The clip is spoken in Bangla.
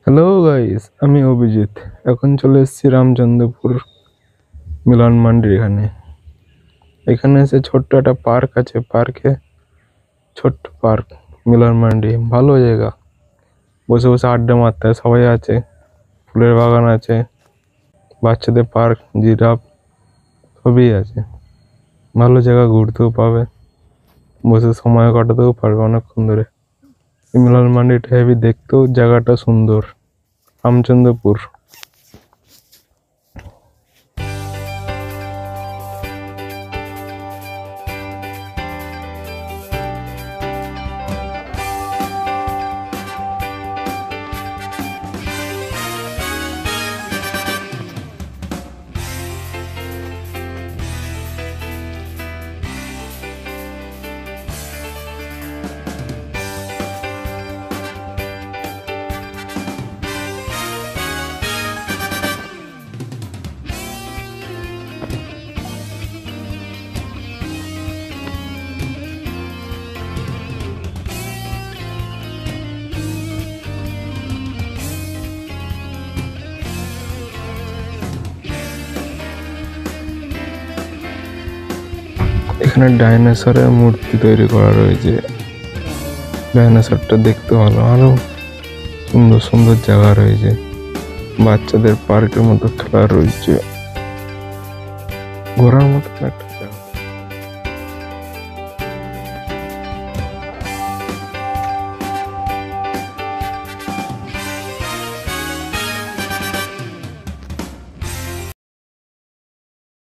হ্যালো গাইস, আমি অভিজিৎ। এখন চলে এসেছি রামচন্দ্রপুর মিলন মান্ডির এখানে। এখানে এসে ছোট্ট একটা পার্ক আছে, পার্কে ছোট্ট পার্ক মিলন মান্ডি, ভালো জায়গা। বসে বসে আড্ডা মারতে হয়, সবাই আছে, ফুলের বাগান আছে, বাচ্চাদের পার্ক, জিরাফ সবই আছে। ভালো জায়গা, ঘুরতেও পাবে, বসে সময় কাটাতেও পারবে অনেকক্ষণ ধরে। এই মিলন মান্ডিটা হেবি, দেখতেও জায়গাটা সুন্দর। রামচন্দ্রপুর। এখানে ডাইনোসরের মূর্তি তৈরি করা রয়েছে। ডাইনোসরটা দেখতে ভালো, আরো সুন্দর সুন্দর জায়গা রয়েছে, বাচ্চাদের পার্কের মতো খেলা রয়েছে, ঘোরার মতো একটা